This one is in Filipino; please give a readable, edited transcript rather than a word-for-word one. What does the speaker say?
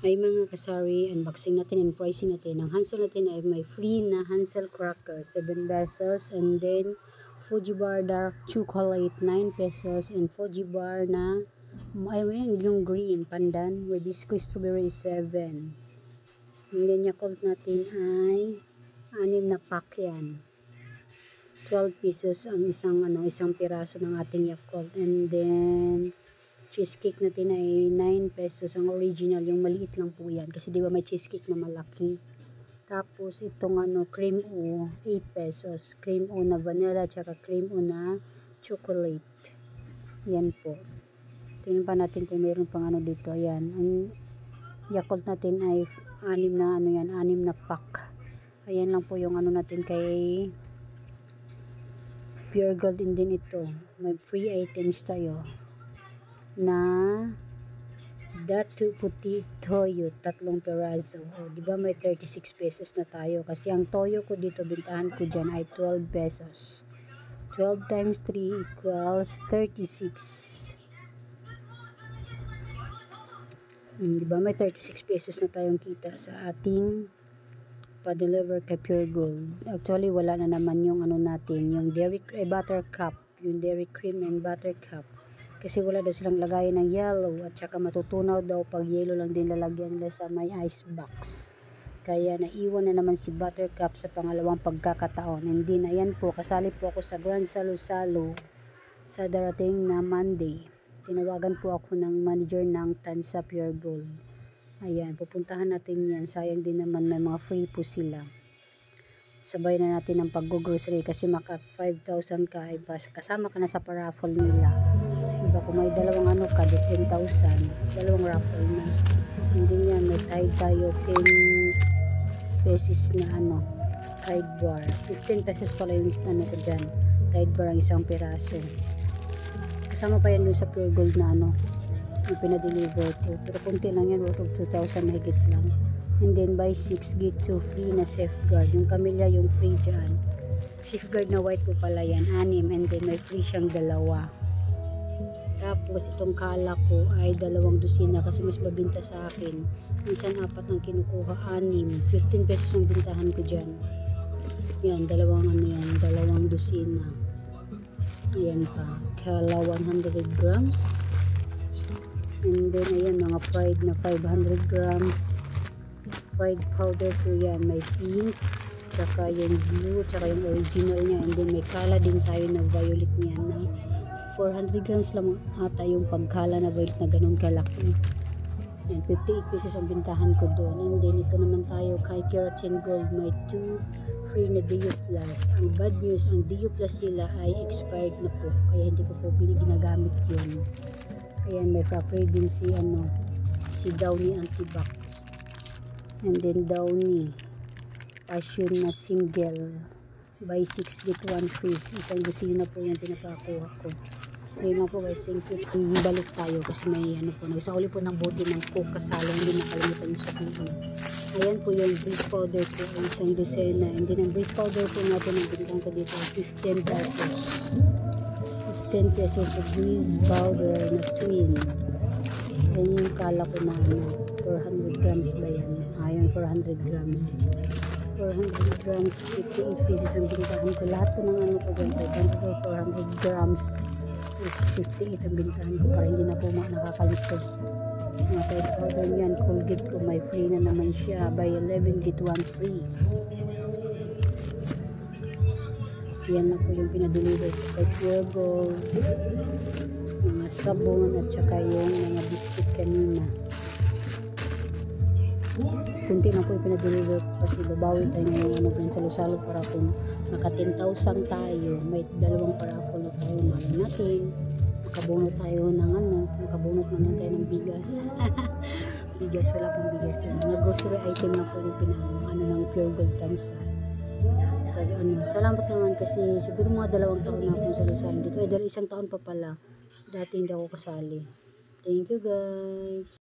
Ay mga kasari, unboxing natin and pricing natin. Ang Hansel natin ay may free na Hansel cracker, 7 pesos. And then, Fuji Bar Dark Chocolate, 9 pesos. And Fuji Bar na, yung green, pandan, with biscuit strawberry, 7. And then, Yakult natin ay 6 na pack yan. 12 pesos ang isang piraso ng ating Yakult. And then, cheesecake natin ay 9 pesos ang original, yung maliit lang po yan kasi di ba may cheesecake na malaki. Tapos itong cream o 8 pesos, cream o na vanilla tsaka cream o na chocolate. Yan po, tingnan pa natin kung meron pang dito. Yan, ang Yakult natin ay 6 na 6 na pack. Ayan lang po yung natin kay Pure Gold. And din ito, may free items tayo na Datu Puti Toyo, 3 peraso. O, diba may 36 pesos na tayo? Kasi ang toyo ko dito, bintahan ko dyan ay 12 pesos. 12 times 3 equals 36. Diba may 36 pesos na tayong kita sa ating pa-deliver kay Pure Gold. Actually, wala na naman yung natin, yung butter cup, yung dairy cream and butter cup. Kasi wala daw silang lagayan ng yellow at saka matutunaw daw pag yellow lang din lalagyan nila sa may ice box. Kaya naiwan na naman si Buttercup sa pangalawang pagkakataon. Hindi na yan po, kasali po ako sa Grand Salo-Salo sa darating na Monday. Tinawagan po ako ng manager ng Tansa Pure Gold. Ayan, pupuntahan natin yan. Sayang din naman may mga free po sila. Sabay na natin ang pag-grocery kasi maka 5,000 ka ay kasama ka na sa paraffle nila. Diba kung may dalawang ka, 10,000, dalawang raffle na. Hindi yan, may Tide tayo, 10 pesos na Tide bar. 15 pesos pala yung ko dyan. Tide bar ang isang piraso. Kasama pa yan dun sa Pure Gold na yung pinadeliver ko. Pero kunti lang yan, worth of 2,000 higit lang. And then buy 6 get 2 free na safeguard. Yung Camellia yung free dyan. Safeguard na white po pala yan, 6. And then may free siyang 2. Tapos itong kala ko ay 2 dosina kasi mas mabinta sa akin. Minsan 4 ang kinukuha, 6. 15 pesos ang bintahan ko dyan. Yan, 2 dosina. Ayan pa. Kala 100 grams. And then ayan, mga fried na 500 grams. Fried powder po yan. May pink, tsaka yung blue, tsaka yung original niya. And then may kala din tayo na violet niya na 400 grams lang ata yung pagkala na violet na ganun kalaki. And 58 pesos ang bintahan ko doon. And then ito naman tayo kay Keratin Gold, may 2 free na Dio Plus. Ang bad news, ang Dio Plus nila ay expired na po, kaya hindi ko po ginagamit yun. Ayan, may free din si Downy Antibac. And then Downy Passion na single, buy 6 get 1 free. Isang dosina po yung pinapakuha ko. Ayun nga po guys, thank you. Balik tayo kasi may nagsauli po ng bote ng Coke kasalo, hindi nakalimutan yung sabihin. Ayan po yung breeze powder po, isang dosena. And then ang breeze powder po natin ang bintang ko dito 15 pesos. 15 pesos sa breeze powder na twin. Ayan yung kala ko na 400 grams ba yan? Ayan, 400 grams. 400 grams, 58 pesos ang bintahan ko. Lahat ko ng ko dyan, 400 grams is 58 ang bintahan ko para hindi na po nakakalikod. Mga Tide powder yan, Colgate ko, may free na naman siya. Buy 11 get 1 free. Yan na po yung pinadeliver ko kay Pure Gold. Mga sabon at saka yung mga biscuit kanina. Kunti na po yung pinadeliver ko kasi babawi tayo ngayon Grand Salo-Salo para kung naka 10,000 tayo, may 2 paraffle na tayo. Malay natin makabunot tayo ng makabunot naman tayo ng bigas. Bigas, wala pong bigas din. Mga grocery item na po yung ng Pure Gold Tansa. So, salamat naman kasi siguro mga 2 taon na akong salo-salo dito. Ay, 1 taon pa pala. Dati hindi ako kasali. Thank you guys.